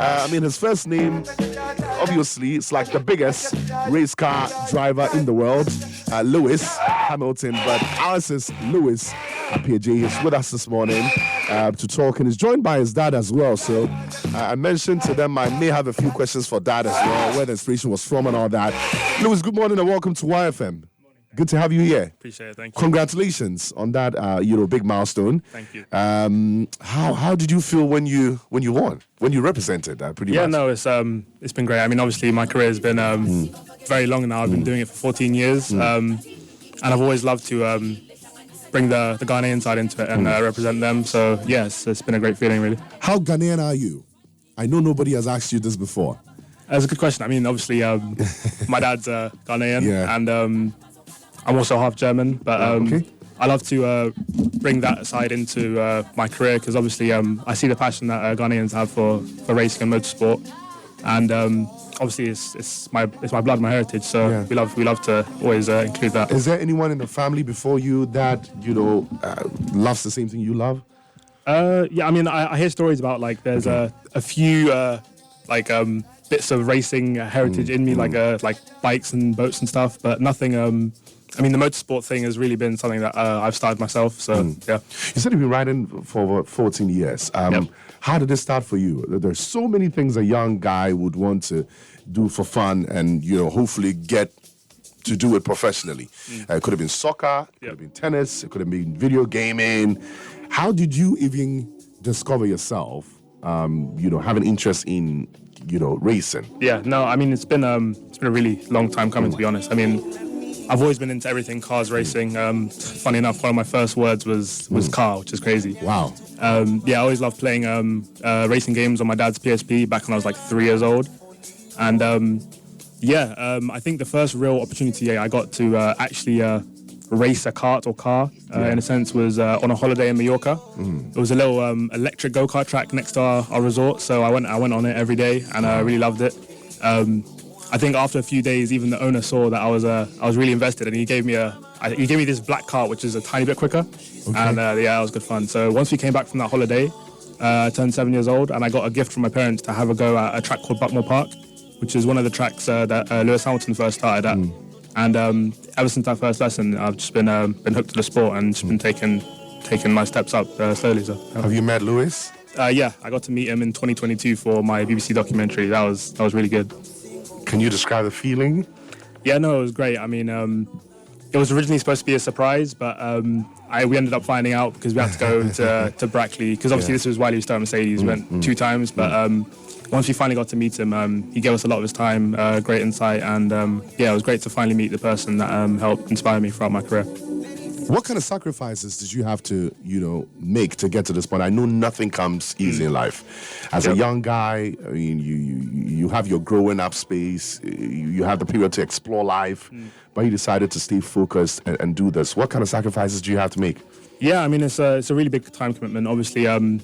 His first name, obviously, it's like the biggest race car driver in the world, Lewis Hamilton, but ours is Lewis Appiagyei. He's with us this morning to talk, and he's joined by his dad as well. So I mentioned to them I may have a few questions for dad as well, where the inspiration was from and all that. Lewis, good morning and welcome to YFM. Good to have you here. Appreciate it. Thank you. Congratulations on that, big milestone. Thank you. How did you feel when you won, when you represented? Pretty much. Yeah, no, it's been great. I mean, obviously my career has been very long now. I've been doing it for 14 years, and I've always loved to bring the Ghanaian side into it and represent them. So yes, it's been a great feeling, really. How Ghanaian are you? I know nobody has asked you this before. That's a good question. I mean, obviously, my dad's Ghanaian, and I'm also half German, but I love to bring that side into my career because obviously I see the passion that Ghanaians have for racing and motorsport, and obviously it's my blood, my heritage. So we love to always include that. Is there anyone in the family before you that loves the same thing you love? Yeah, I mean I hear stories about like there's a few bits of racing heritage in me, like bikes and boats and stuff, but nothing. I mean, the motorsport thing has really been something that I've started myself, so, yeah. You said you've been riding for over 14 years. How did it start for you? There's so many things a young guy would want to do for fun and, hopefully get to do it professionally. It could have been soccer, it could have been tennis, it could have been video gaming. How did you even discover yourself, having interest in, racing? Yeah, no, I mean, it's been a really long time coming, to be honest. I mean, I've always been into everything cars racing. Funny enough, one of my first words was car, which is crazy. Wow. I always loved playing racing games on my dad's PSP back when I was like 3 years old. And I think the first real opportunity I got to actually race a kart or car, in a sense, was on a holiday in Mallorca. It was a little electric go-kart track next to our resort, so I went on it every day, and I really loved it. I think after a few days, even the owner saw that I was really invested, and he gave me this black cart, which is a tiny bit quicker, and it was good fun. So once we came back from that holiday, I turned 7 years old, and I got a gift from my parents to have a go at a track called Buckmore Park, which is one of the tracks that Lewis Hamilton first started at. And ever since that first lesson, I've just been hooked to the sport and just been taking my steps up slowly. So have you met Lewis? Yeah, I got to meet him in 2022 for my BBC documentary. That was really good. Can you describe the feeling? Yeah, no, it was great. I mean, it was originally supposed to be a surprise, but we ended up finding out because we had to go to Brackley, because obviously this was while he was starting Mercedes. We went 2 times, but once we finally got to meet him, he gave us a lot of his time, great insight, and it was great to finally meet the person that helped inspire me throughout my career. What kind of sacrifices did you have to, make to get to this point? I know nothing comes easy in life. As a young guy, I mean, you have your growing up space, you have the period to explore life, but you decided to stay focused and do this. What kind of sacrifices do you have to make? Yeah, I mean, it's a really big time commitment. Obviously,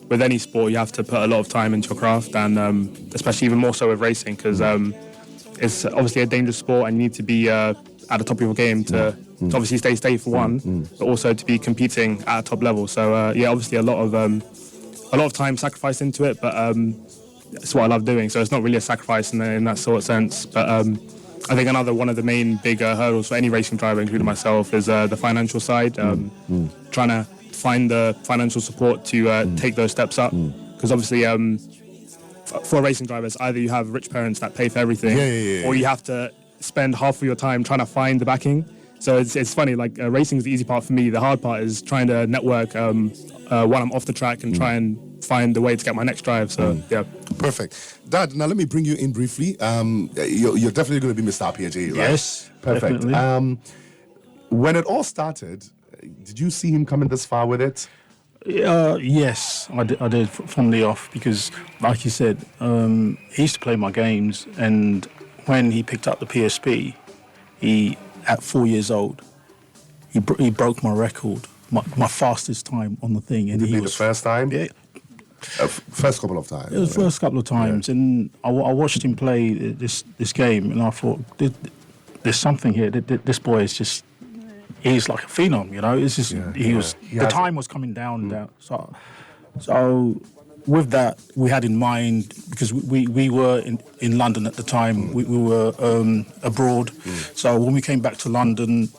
with any sport, you have to put a lot of time into your craft, and especially even more so with racing, because it's obviously a dangerous sport, and you need to be at the top of your game to obviously stay safe for one, but also to be competing at a top level. So obviously a lot of time sacrificed into it, but it's what I love doing. So it's not really a sacrifice in that sort of sense. But I think one of the main big hurdles for any racing driver, including myself, is the financial side. Trying to find the financial support to take those steps up, because obviously for racing drivers, either you have rich parents that pay for everything, or you have to spend half of your time trying to find the backing. So it's funny, like racing is the easy part for me. The hard part is trying to network while I'm off the track and try and find the way to get my next drive. So yeah. Perfect. Dad, now let me bring you in briefly. You're definitely going to be Mr. Appiagyei, right? Yes, perfect. Definitely. When it all started, did you see him coming this far with it? Yes, I did from the off, because like you said, he used to play my games, and when he picked up the PSP, at 4 years old, he broke my record, my fastest time on the thing. And Did it be the first time? Yeah. First couple of times. It was the first couple of times, and I watched him play this game, and I thought, there's something here. This boy is just, he's like a phenom, It's just the time was coming down and down. So with that, we had in mind, because we were in London at the time, we were abroad. So when we came back to London,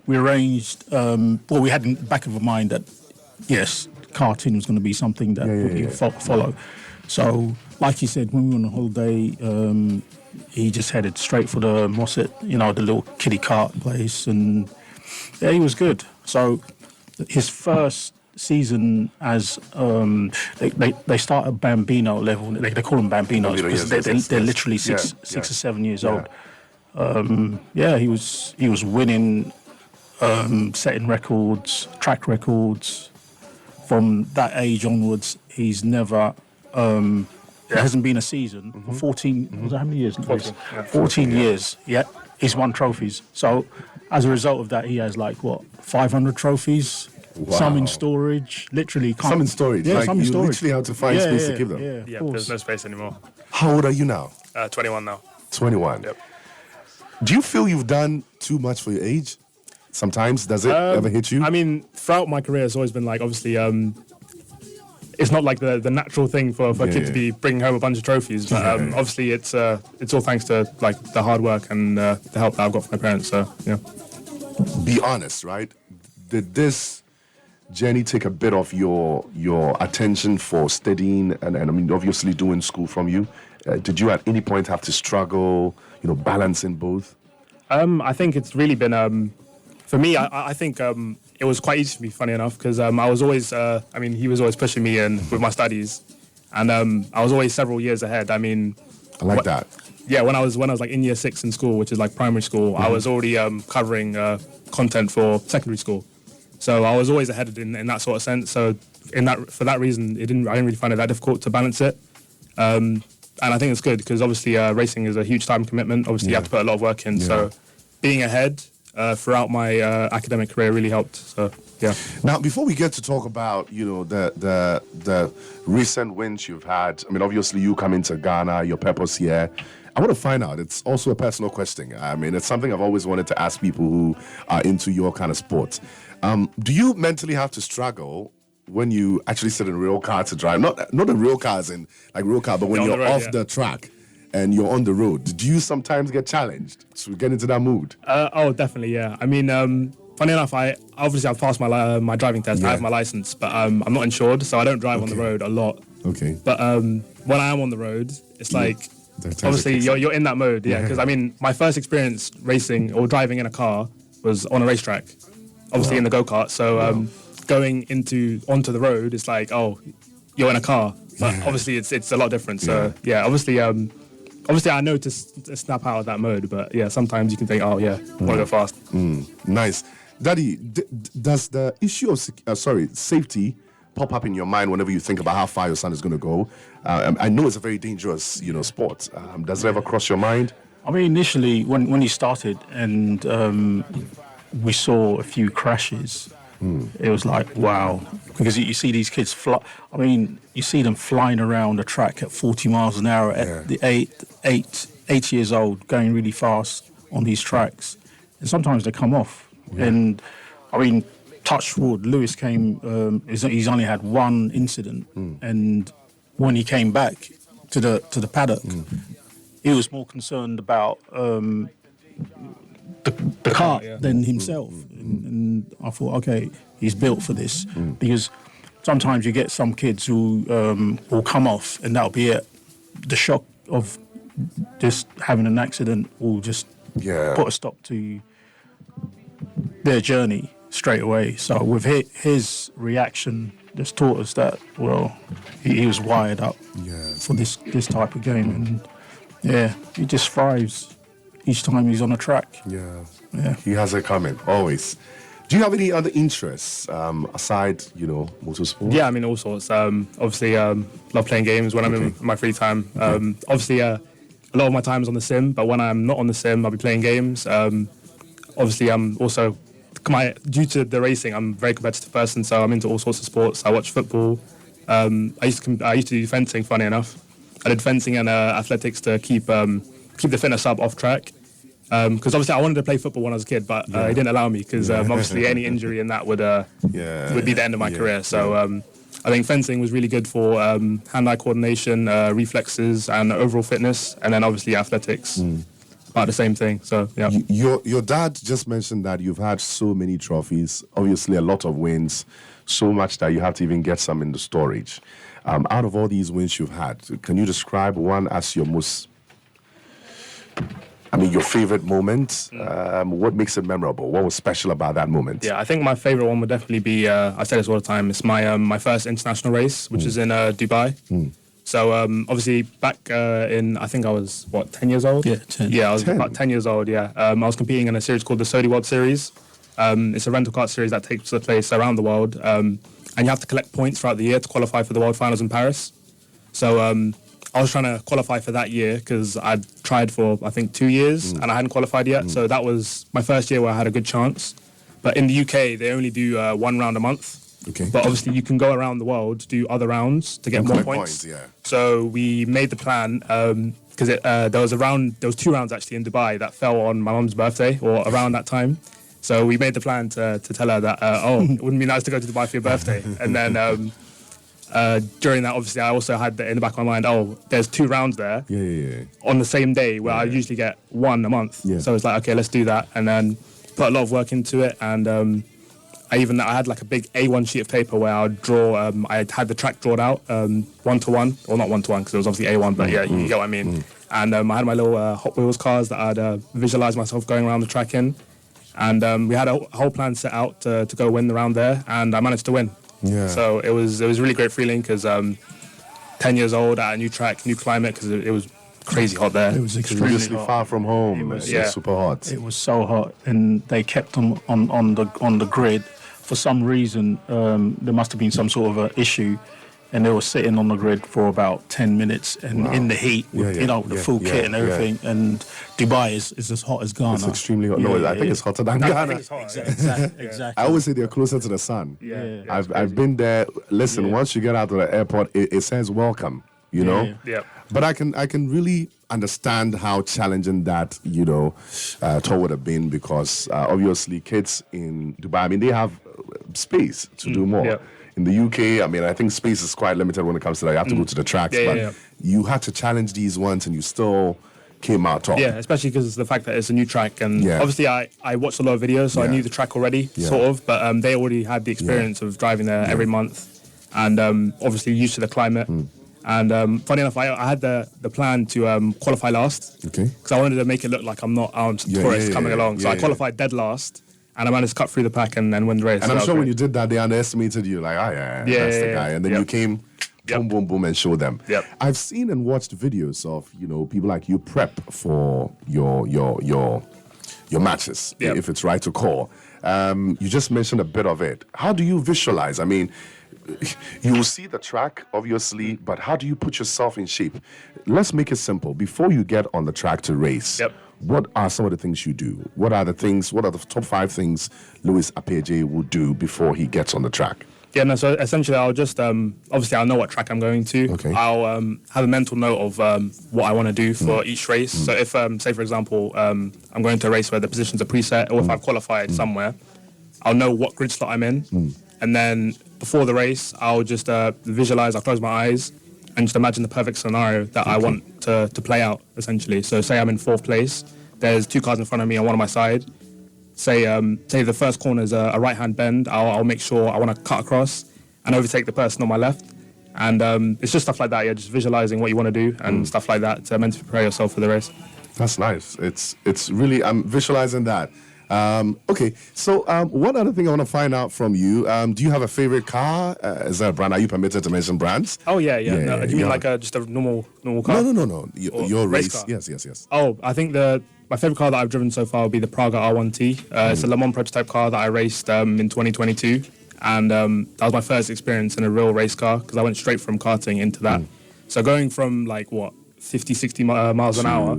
we arranged, we had in the back of our mind that, yes, karting was going to be something that we follow. So, like you said, when we were on holiday, he just headed straight for the Mosset, the little kiddie kart place, and yeah, he was good. So his first season as they start at Bambino level. They call them Bambinos because they're literally six or 7 years old. He was winning, setting records, track records. From that age onwards, he's never. There hasn't been a season for 14. Was that how many years? 14 years. Yeah, he's won trophies. So as a result of that, he has 500 trophies. Wow. Some in storage, literally. Some in storage. Yeah, some in storage. Literally have to find space to keep them. Yeah, there's no space anymore. How old are you now? 21 now. 21. Yep. Do you feel you've done too much for your age? Sometimes, does it ever hit you? I mean, throughout my career, it's always been obviously, it's not like the natural thing for a kid to be bringing home a bunch of trophies. But obviously, it's all thanks to the hard work and the help that I've got from my parents. So yeah. Be honest, right? Did this journey take a bit of your attention for studying and I mean, obviously doing school from you? Did you at any point have to struggle, balancing both? I think it's really been, for me, I think it was quite easy for me, funny enough, because I was always, he was always pushing me in with my studies, and I was always several years ahead. I mean, I like that. Yeah, when I was in year 6 in school, which is primary school, I was already covering content for secondary school. So I was always ahead in that sort of sense. So for that reason, I didn't really find it that difficult to balance it. And I think it's good because obviously racing is a huge time commitment. Obviously, you have to put a lot of work in. Yeah. So being ahead throughout my academic career really helped. So yeah. Now, before we get to talk about the recent wins you've had, I mean, obviously you come into Ghana, your purpose here. I want to find out. It's also a personal question. I mean, it's something I've always wanted to ask people who are into your kind of sport. Do you mentally have to struggle when you actually sit in a real car to drive? Not a real car as in real car, but when you're off the track and you're on the road. Do you sometimes get challenged to get into that mood? Oh, definitely, yeah. I mean, funny enough, I've passed my driving test. Yeah. I have my license, but I'm not insured, so I don't drive on the road a lot. Okay. But when I am on the road, it's obviously you're in that mode, yeah. Because I mean, my first experience racing or driving in a car was on a racetrack, obviously in the go-kart. So going onto the road, it's you're in a car, but obviously it's a lot different. So obviously I know to snap out of that mode, but yeah, sometimes you can think, want to go fast. Nice, Daddy. Does the issue of safety pop up in your mind whenever you think about how far your son is going to go? I know it's a very dangerous, sport. Does it ever cross your mind? I mean, initially when he started and we saw a few crashes, it was wow, because you see these kids fly. I mean, you see them flying around the track at 40 miles an hour at the 8 years old, going really fast on these tracks, and sometimes they come off. And I mean, touch wood, Lewis came. He's only had one incident, and when he came back to the paddock, he was more concerned about the car than himself. And I thought, okay, he's built for this, because sometimes you get some kids who will come off, and that'll be it. The shock of just having an accident will just put a stop to their journey straight away. So with his reaction, just taught us that he was wired up for this type of game, and he just thrives each time he's on a track. He has it coming always. Do you have any other interests aside, motorsport? Yeah, I mean, all sorts. Obviously, love playing games when I'm in my free time. Obviously, a lot of my time is on the sim, but when I'm not on the sim, I'll be playing games. Obviously, I'm also due to the racing, I'm a very competitive person, so I'm into all sorts of sports. I watch football. I used to do fencing. Funny enough, I did fencing and athletics to keep the fitness up off track. Because obviously I wanted to play football when I was a kid, but he didn't allow me because obviously any injury in that would be the end of my career. So I think fencing was really good for hand-eye coordination, reflexes, and overall fitness, and then obviously athletics. About the same thing. So yeah. Your dad just mentioned that you've had so many trophies, obviously a lot of wins, so much that you have to even get some in the storage. Out of all these wins you've had, can you describe one as your most, your favorite moment? What makes it memorable? What was special about that moment? Yeah, I think my favorite one would definitely be, I say this all the time, it's my first international race, which is in Dubai. So obviously back in, I think I was, 10 years old? Yeah, 10. Yeah, I was 10. about 10 years old, yeah. I was competing in a series called the Saudi World Series. It's a rental kart series that takes place around the world. And you have to collect points throughout the year to qualify for the World Finals in Paris. So I was trying to qualify for that year because I'd tried for, I think, 2 years and I hadn't qualified yet. So that was my first year where I had a good chance. But in the UK, they only do 1 round a month. Okay. But obviously, you can go around the world, do other rounds to get more points. Yeah. So we made the plan because there was 2 rounds actually in Dubai that fell on my mum's birthday or around that time. So we made the plan to tell her that it wouldn't be nice to go to Dubai for your birthday. And then during that, obviously, I also had in the back of my mind, there's 2 rounds there on the same day where I usually get 1 a month. Yeah. So it's like, okay, let's do that, and then put a lot of work into it and. I had like a big A1 sheet of paper where I would draw. I had the track drawn out 1-to-1, or not 1-to-1 because it was obviously A1, but yeah, you get what I mean. And I had my little Hot Wheels cars that I'd visualized myself going around the track in, and we had a whole plan set out to go win the round there, and I managed to win. Yeah. So it was a really great feeling because 10 years old at a new track, new climate because it was crazy hot there. It was extremely Previously hot. far from home. It was super hot. It was so hot, and they kept on the grid. For some reason, there must have been some sort of an issue, and they were sitting on the grid for about 10 minutes and in the heat with the full kit and everything. And Dubai is as hot as Ghana. It's extremely hot. No, I think it's hotter than Ghana. I think it's hot. Exactly. I always say they're closer to the sun. Yeah. I've been there. Listen, once you get out of the airport, it says welcome. You know. Yeah. But I can really understand how challenging that tour would have been because obviously kids in Dubai, they have space to do more. Yeah. In the UK, I think space is quite limited when it comes to that. You have to go to the tracks, but you had to challenge these ones, and you still came out top. Yeah, especially because the fact that it's a new track, and obviously I watched a lot of videos, so I knew the track already, sort of. But they already had the experience of driving there every month, and obviously used to the climate. And funny enough, I had the plan to qualify last. Okay. Because I wanted to make it look like I'm just a tourist coming along. So I qualified dead last, and I managed to cut through the pack and win the race. And so I'm sure when you did that, they underestimated you. Like, that's the guy. And then you came, boom, boom, boom, and showed them. Yep. I've seen and watched videos of people like you prep for your matches, if it's right to call. You just mentioned a bit of it. How do you visualize? You will see the track, obviously, but how do you put yourself in shape? Let's make it simple. Before you get on the track to race, what are some of the things you do? What are the top 5 things Louis Appiagyei will do before he gets on the track? Yeah, no, so essentially I'll just, obviously I'll know what track I'm going to. Okay. I'll have a mental note of what I want to do for each race. So if, say for example, I'm going to a race where the positions are preset, or if I've qualified somewhere, I'll know what grid slot I'm in. And then before the race, I'll just visualize, I'll close my eyes and just imagine the perfect scenario that I want to play out, essentially. So say I'm in 4th place, there's 2 cars in front of me and 1 on my side. Say the first corner is a right-hand bend, I'll make sure I want to cut across and overtake the person on my left. And it's just stuff like that, just visualizing what you want to do and stuff like that to mentally prepare yourself for the race. That's nice. It's really, I'm visualizing that. Okay, so one other thing I want to find out from you, do you have a favorite car? Is there a brand? Are you permitted to mention brands? Oh, yeah. No, do you mean like just a normal car? No. Your race. Yes. Oh, I think my favorite car that I've driven so far would be the Praga R1T. It's a Le Mans prototype car that I raced in 2022. And that was my first experience in a real race car because I went straight from karting into that. So going from 50, 60 miles an hour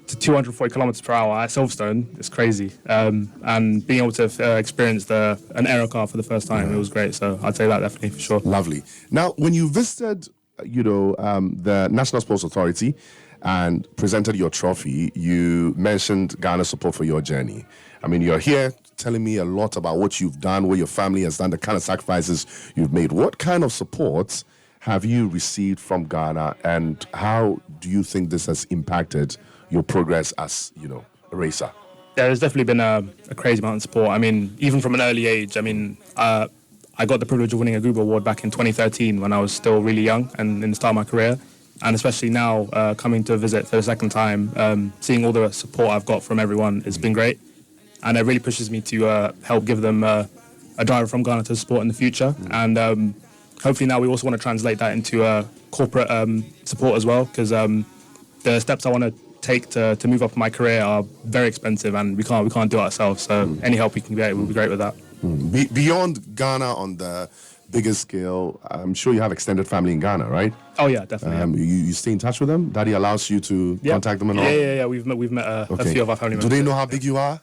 to 240 kilometers per hour at Silverstone, it's crazy. And being able to experience an aero car for the first time, it was great. So I'd say that definitely for sure. Lovely. Now, when you visited, the National Sports Authority, and presented your trophy, you mentioned Ghana's support for your journey. I mean, you're here telling me a lot about what you've done, what your family has done, the kind of sacrifices you've made. What kind of support have you received from Ghana, and how do you think this has impacted your progress as, a racer? Yeah, there's definitely been a crazy amount of support. I mean, even from an early age, I mean, I got the privilege of winning a Google Award back in 2013 when I was still really young and in the start of my career. And especially now, coming to visit for the second time, seeing all the support I've got from everyone has been great. And it really pushes me to help give them a driver from Ghana to support in the future. And hopefully now we also want to translate that into corporate support as well, because the steps I want to take to move up in my career are very expensive, and we can't do it ourselves. So any help we can get will be great with that. Beyond Ghana on the bigger scale, I'm sure you have extended family in Ghana, right? Oh yeah, definitely. You stay in touch with them? Daddy allows you to contact them and all? Yeah. We've met a few of our family members. Do they know how big you are?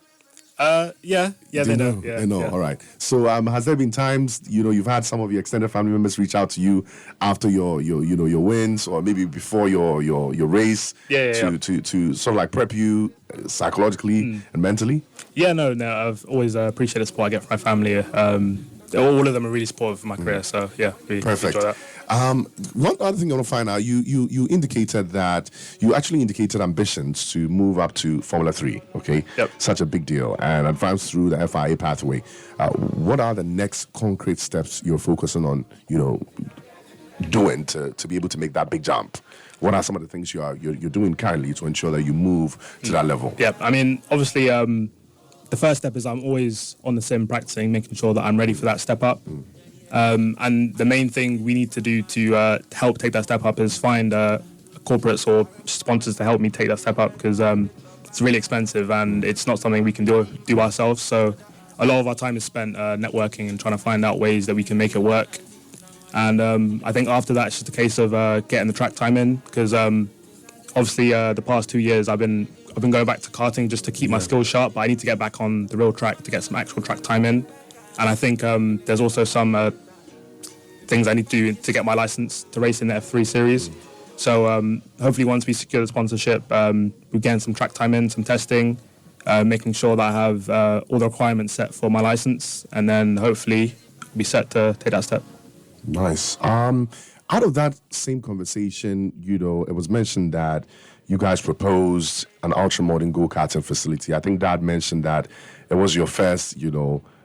Yeah, they know. Yeah, they know. Yeah. All right. So, has there been times you've had some of your extended family members reach out to you after your wins, or maybe before your race, to sort of like prep you psychologically and mentally? Yeah, no. I've always appreciated the support I get from my family. All of them are really supportive of my career. So yeah, really perfect. Enjoy that. One other thing I want to find out, you indicated that you actually indicated ambitions to move up to Formula 3, okay? Yep. Such a big deal, and advance through the FIA pathway. What are the next concrete steps you're focusing on, doing to be able to make that big jump? What are some of the things you're doing currently to ensure that you move to that level? Yeah, I mean, obviously, the first step is I'm always on the sim practicing, making sure that I'm ready for that step up. And the main thing we need to do to help take that step up is find corporates or sponsors to help me take that step up, because it's really expensive and it's not something we can do ourselves. So a lot of our time is spent networking and trying to find out ways that we can make it work. And I think after that, it's just a case of getting the track time in, because obviously the past 2 years I've been going back to karting just to keep my skills sharp, but I need to get back on the real track to get some actual track time in. And I think there's also some things I need to do to get my license to race in the F3 series. So hopefully once we secure the sponsorship, we're getting some track time in, some testing, making sure that I have all the requirements set for my license, and then hopefully be set to take that step. Nice. Out of that same conversation, it was mentioned that you guys proposed an ultra-modern go-karting facility. I think Dad mentioned that it was your first,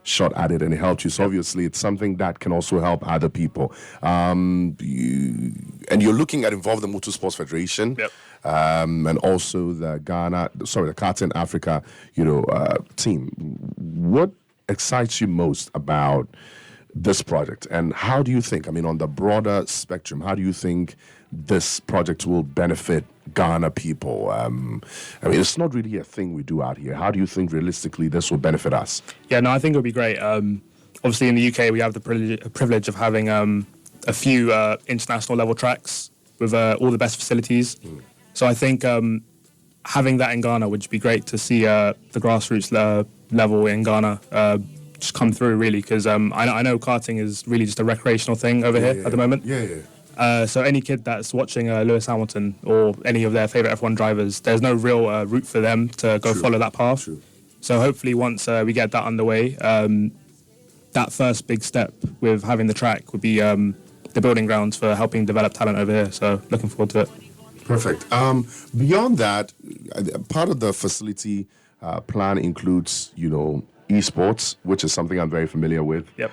shot at it, and it helped you. So obviously it's something that can also help other people. And you're looking at involving the Motorsports Federation, and also the Karting Africa, team. What excites you most about this project, and how do you think, on the broader spectrum, how do you think this project will benefit Ghana people? It's not really a thing we do out here. How do you think realistically this will benefit us? Yeah, no, I think it would be great. Obviously in the UK we have the privilege of having a few international level tracks with all the best facilities. So I think having that in Ghana would be great to see the grassroots level in Ghana just come through, really, because I know karting is really just a recreational thing over here at the moment. So any kid that's watching Lewis Hamilton or any of their favourite F1 drivers, there's no real route for them to go follow that path. True. So hopefully once we get that underway, that first big step with having the track would be the building grounds for helping develop talent over here. So looking forward to it. Perfect. Beyond that, part of the facility plan includes, esports, which is something I'm very familiar with. Yep.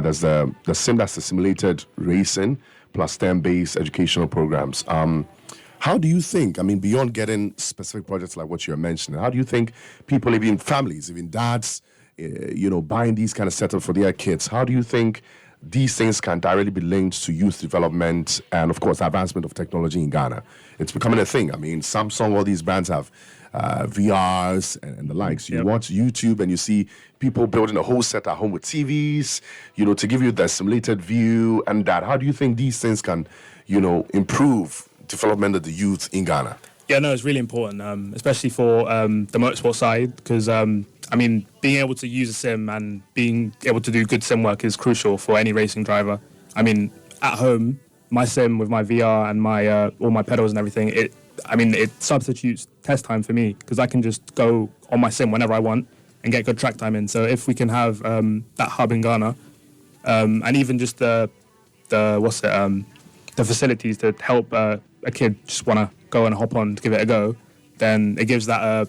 There's the sim, that's the simulated racing, plus STEM-based educational programs. How do you think, beyond getting specific projects like what you're mentioning, how do you think people, even families, even dads, buying these kind of setups for their kids, how do you think these things can directly be linked to youth development and, of course, advancement of technology in Ghana? It's becoming a thing. Samsung, all these brands have VRs and the likes. You watch YouTube and you see people building a whole set at home with TVs, to give you the simulated view and that. How do you think these things can, improve development of the youth in Ghana? Yeah, no, it's really important, especially for the motorsport side, because, being able to use a sim and being able to do good sim work is crucial for any racing driver. At home, my sim with my VR and my all my pedals and everything, it substitutes test time for me because I can just go on my sim whenever I want and get good track time in. So if we can have that hub in Ghana, and even just the facilities to help a kid just want to go and hop on to give it a go, then it gives that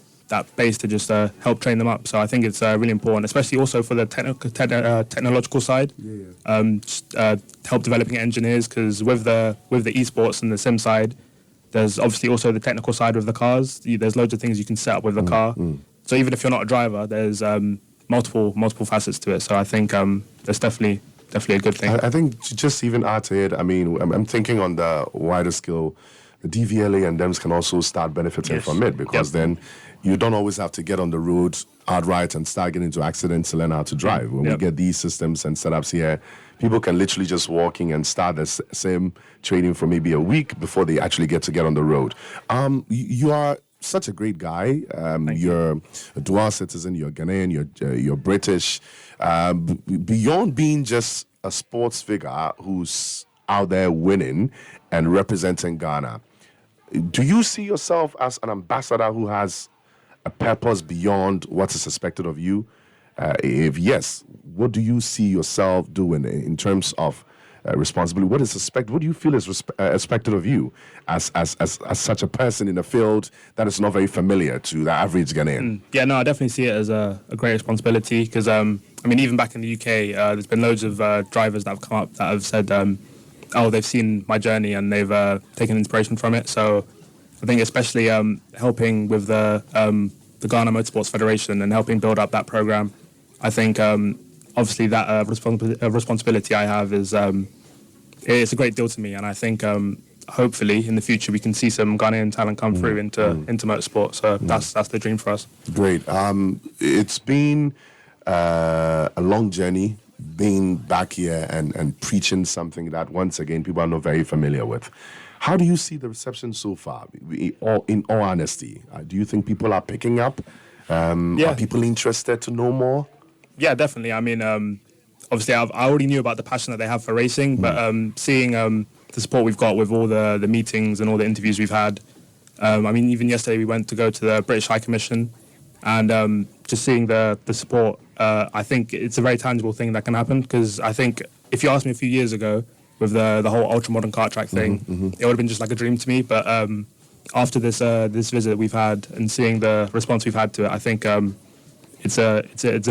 base to just help train them up. So I think it's really important, especially also for the technological side. Help developing engineers, because with the esports and the sim side, there's obviously also the technical side with the cars. There's loads of things you can set up with the car. So even if you're not a driver, there's multiple facets to it. So I think there's definitely a good thing. I think just even add to it, I mean, I'm thinking on the wider scale, the DVLA and DEMS can also start benefiting from it, because then you don't always have to get on the road outright and start getting into accidents to learn how to drive. When we get these systems and setups here, people can literally just walk in and start the same training for maybe a week before they actually get on the road. You are such a great guy. You're a dual citizen, you're Ghanaian, you're British. Beyond being just a sports figure who's out there winning and representing Ghana, do you see yourself as an ambassador who has a purpose beyond what is expected of you? If yes, what do you see yourself doing in terms of responsibility? What do you feel is expected of you as such a person in a field that is not very familiar to the average Ghanaian? Yeah, no, I definitely see it as a great responsibility, because even back in the UK, there's been loads of drivers that have come up that have said, they've seen my journey and they've taken inspiration from it. So I think especially helping with the Ghana Motorsports Federation and helping build up that program, I think obviously that responsibility I have is it's a great deal to me, and I think hopefully in the future we can see some Ghanaian talent come through into motorsport. So that's the dream for us. Great. It's been a long journey being back here and preaching something that once again people are not very familiar with. How do you see the reception so far? In all honesty, do you think people are picking up? Are people interested to know more? Yeah, definitely. I mean, obviously, I already knew about the passion that they have for racing, but seeing the support we've got with all the meetings and all the interviews we've had. Even yesterday we went to go to the British High Commission, and just seeing the support, I think it's a very tangible thing that can happen, because I think if you asked me a few years ago with the whole ultra-modern kart track thing, it would have been just like a dream to me. But after this visit we've had and seeing the response we've had to it, I think it's a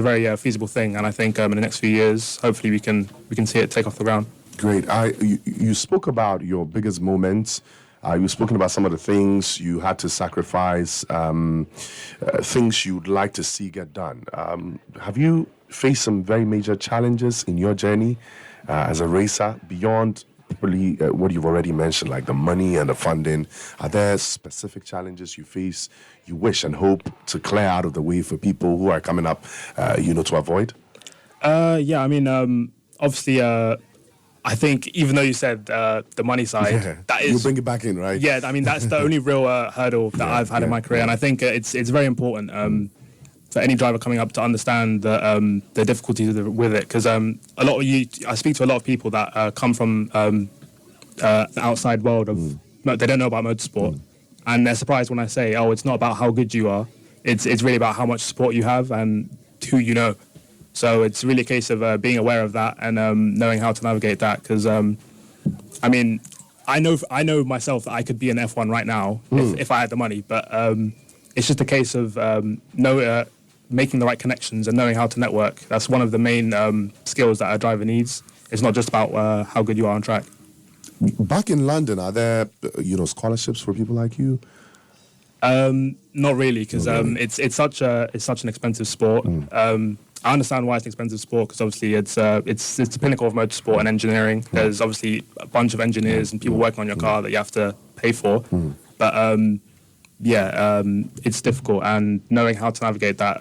very feasible thing, and I think in the next few years, hopefully we can see it take off the ground. Great. You spoke about your biggest moments. You've spoken about some of the things you had to sacrifice, things you'd like to see get done. Have you faced some very major challenges in your journey as a racer beyond probably what you've already mentioned, like the money and the funding? Are there specific challenges you face, you wish and hope to clear out of the way for people who are coming up, to avoid? Obviously, I think even though you said the money side, that is... You bring it back in, right? Yeah, I mean, that's the only real hurdle that I've had in my career. And I think it's very important for any driver coming up to understand the difficulties with it. Because I speak to a lot of people that come from the outside world of... They don't know about motorsport. And they're surprised when I say, it's not about how good you are. It's really about how much support you have and who you know. So it's really a case of being aware of that and knowing how to navigate that. Because, I know myself that I could be an F1 right now if I had the money. But it's just a case of making the right connections and knowing how to network. That's one of the main skills that a driver needs. It's not just about how good you are on track. Back in London, are there scholarships for people like you? Not really, because it's such an expensive sport. I understand why it's an expensive sport, because obviously it's the pinnacle of motorsport and engineering. There's obviously a bunch of engineers and people working on your car that you have to pay for. But it's difficult, and knowing how to navigate that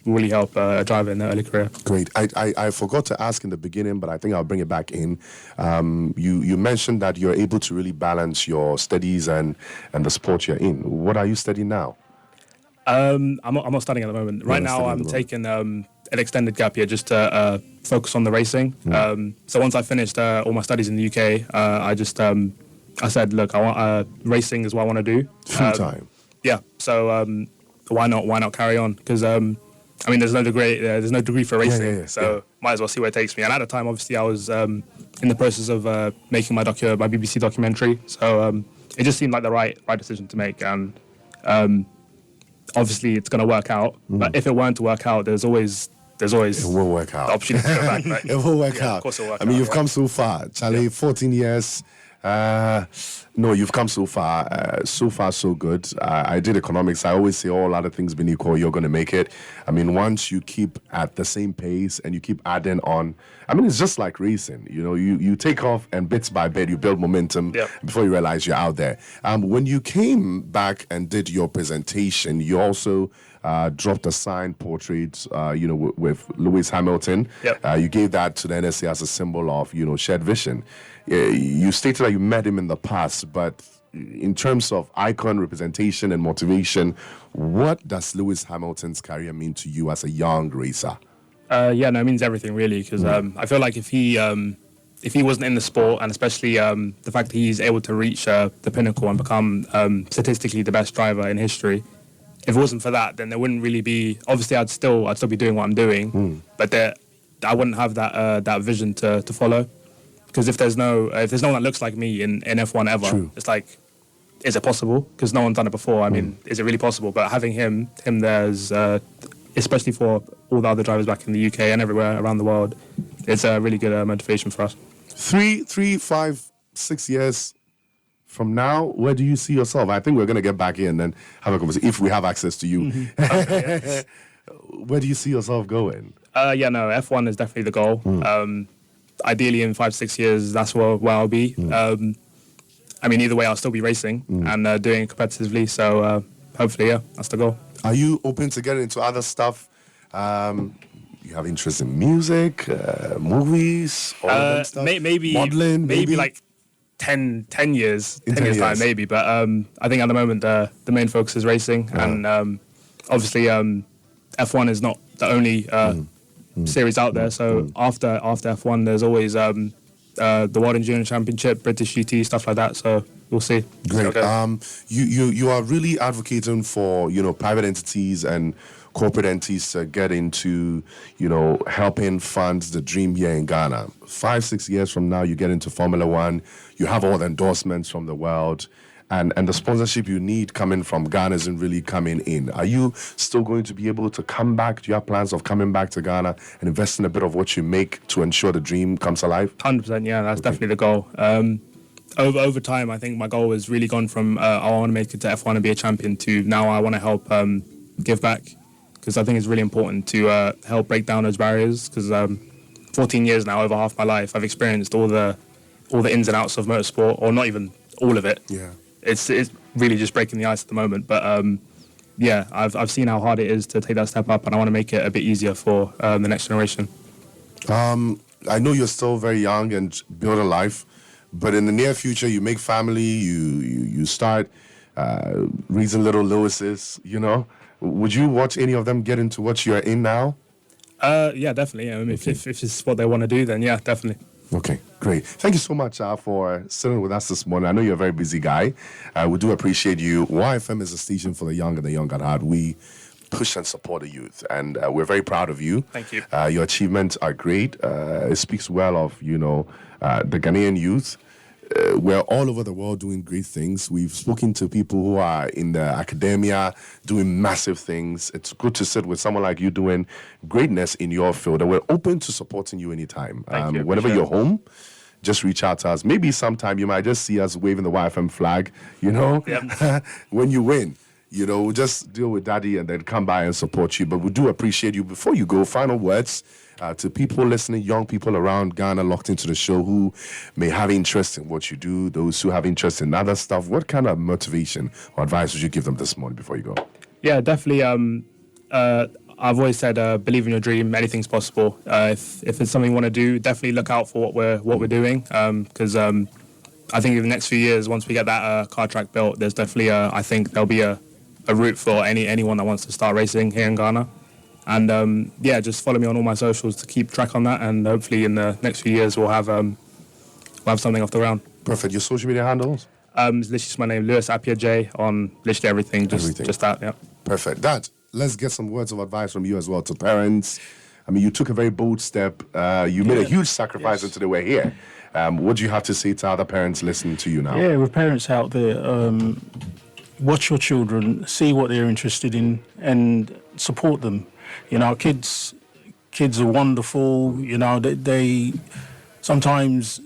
will really help a driver in their early career. Great. I forgot to ask in the beginning, but I think I'll bring it back in. You mentioned that you're able to really balance your studies and the sport you're in. What are you studying now? I'm not studying at the moment. Right now, I'm taking an extended gap year just to focus on the racing. So once I finished all my studies in the UK, I said, look, I want racing is what I want to do. Full time. Yeah. So why not carry on? Because I mean, there's no degree for racing, so might as well see where it takes me. And at the time, obviously, I was in the process of making my BBC documentary, so it just seemed like the right decision to make. And obviously, it's going to work out. But if it weren't to work out, there's always It will work out. the opportunity to go back. Right? It will work out. Of course, it'll work I mean, out, you've yeah. come so far, Charlie. 14 years. No, you've come so far. So far, so good. I did economics. I always say all other things being equal, you're going to make it. I mean, once you keep at the same pace and you keep adding on, I mean, it's just like racing. You know, you take off and bits by bit, you build momentum before you realize you're out there. When you came back and did your presentation, you also dropped a signed portrait, with Lewis Hamilton. Yep. You gave that to the NSA as a symbol of, shared vision. You stated that you met him in the past, but in terms of icon representation and motivation, what does Lewis Hamilton's career mean to you as a young racer? It means everything really, because I feel like if he wasn't in the sport, and especially the fact that he's able to reach the pinnacle and become statistically the best driver in history, if it wasn't for that, then there wouldn't really be. Obviously, I'd still be doing what I'm doing, but I wouldn't have that vision to follow. Because if there's no one that looks like me in F1 ever, it's like, is it possible? Because no one's done it before. I mean, is it really possible? But having him there is, especially for all the other drivers back in the UK and everywhere around the world, it's a really good motivation for us. 3, 5, 6 years from now, where do you see yourself? I think we're going to get back in and have a conversation if we have access to you. Where do you see yourself going? F1 is definitely the goal. Ideally, in 5-6 years, that's where I'll be. I mean, either way, I'll still be racing and doing it competitively. So hopefully, that's the goal. Are you open to getting into other stuff? You have interest in music, movies, all of that stuff? Maybe modeling, maybe like 10 years, 10 years time, maybe. But I think at the moment the main focus is racing, and obviously F1 is not the only series out there. So after F1, there's always the World Endurance Championship, British GT, stuff like that. So we'll see. Great. You are really advocating for private entities and corporate entities to get into helping fund the dream here in Ghana. 5-6 years from now, you get into Formula One. You have all the endorsements from the world. And the sponsorship you need coming from Ghana isn't really coming in. Are you still going to be able to come back? Do you have plans of coming back to Ghana and investing a bit of what you make to ensure the dream comes alive? 100%, yeah, that's definitely the goal. Over time, I think my goal has really gone from I want to make it to F1 and be a champion to now I want to help give back, because I think it's really important to help break down those barriers, because 14 years now, over half my life, I've experienced all the ins and outs of motorsport, or not even all of it. Yeah. It's really just breaking the ice at the moment, but I've seen how hard it is to take that step up, and I want to make it a bit easier for the next generation. I know you're still very young and building life, but in the near future, you make family, you start raising little Lewises. Would you watch any of them get into what you're in now? Yeah, definitely. Yeah. I mean, if it's what they want to do, then yeah, definitely. Okay, great. Thank you so much for sitting with us this morning. I know you're a very busy guy. We do appreciate you. YFM is a station for the young and the young at heart. We push and support the youth, and we're very proud of you. Thank you. Your achievements are great. It speaks well of, the Ghanaian youth. We're all over the world doing great things. We've spoken to people who are in the academia doing massive things. It's good to sit with someone like you doing greatness in your field, and we're open to supporting you anytime. Thank you. Whenever you're home, just reach out to us. Maybe sometime you might just see us waving the YFM flag, Yep. when you win. We'll just deal with Daddy and then come by and support you. But we do appreciate you. Before you go, final words to people listening, young people around Ghana locked into the show who may have interest in what you do, those who have interest in other stuff. What kind of motivation or advice would you give them this morning before you go? Yeah, definitely. I've always said, believe in your dream. Anything's possible. If it's something you want to do, definitely look out for what we're doing. Because I think in the next few years, once we get that car track built, there's definitely I think there'll be a route for anyone that wants to start racing here in Ghana. And yeah, just follow me on all my socials to keep track on that. And hopefully in the next few years we'll have something off the ground. Perfect. Your social media handles? It's literally just my name, Lewis Appiagyei, on literally everything. Just that, yeah. Perfect. Dad, let's get some words of advice from you as well to parents. I mean, you took a very bold step. You made a huge sacrifice into the way here. What do you have to say to other parents listening to you now? Yeah, with parents out there, watch your children, see what they're interested in, and support them. You know, kids are wonderful. You know, they sometimes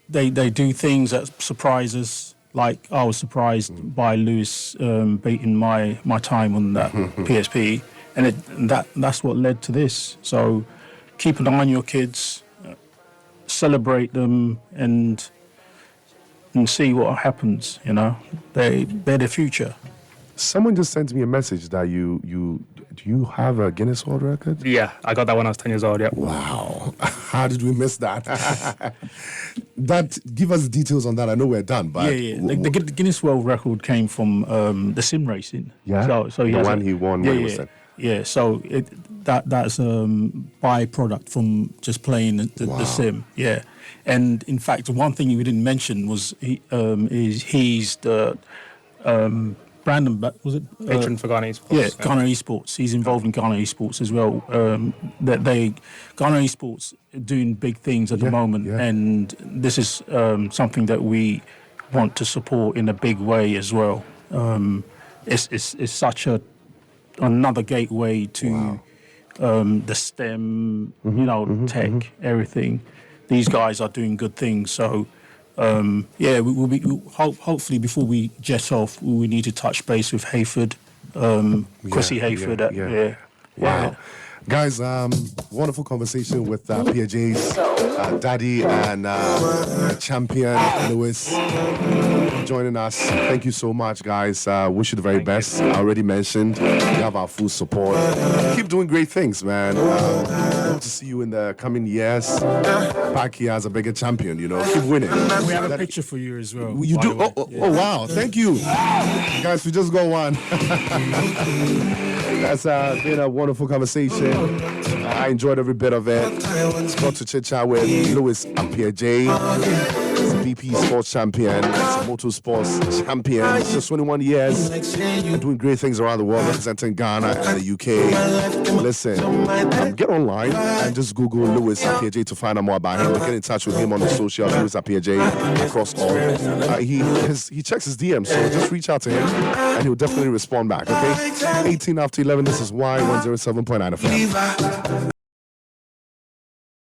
they do things that surprise us. Like I was surprised by Lewis beating my time on that PSP, and that's what led to this. So keep an eye on your kids, celebrate them, and see what happens. You know, they're the future. Someone just sent me a message that do you have a Guinness World Record? Yeah, I got that when I was 10 years old, yeah. Wow. How did we miss that? Give us details on that. I know we're done, but... Yeah. The Guinness World Record came from the sim racing. Yeah? So he one he won when he was 10. Yeah, so that's byproduct from just playing the sim. Yeah. And in fact, one thing we didn't mention was he's the... Brandon, was it? Patron for Ghana Esports. Yeah, Ghana Esports. He's involved in Ghana Esports as well. Ghana Esports are doing big things at the moment, and this is something that we want to support in a big way as well. It's such another gateway to the STEM, tech, everything. These guys are doing good things, so. Hopefully before we jet off, we need to touch base with Hayford, Chrissy Hayford. Wow. Guys, wonderful conversation with Appiagyei's daddy and champion, Lewis, joining us. Thank you so much, guys. Wish you the very best. I already mentioned you have our full support. Keep doing great things, man. Hope to see you in the coming years back here as a bigger champion, Keep winning. We have a picture for you as well. You do? Oh, wow. Thank you. Guys, we just got one. That's been a wonderful conversation. I enjoyed every bit of it. Got to chit-chat with Lewis Appiagyei. He's a BP sports champion. He's a motorsports champion. He's just 21 years. Doing great things around the world, representing Ghana and the UK. Listen, get online and just Google Lewis Appiagyei to find out more about him. Get in touch with him on the social, Lewis Appiagyei, across all. He checks his DMs, so just reach out to him and he'll definitely respond back, okay? 18 after 11, this is Y107.9 FM.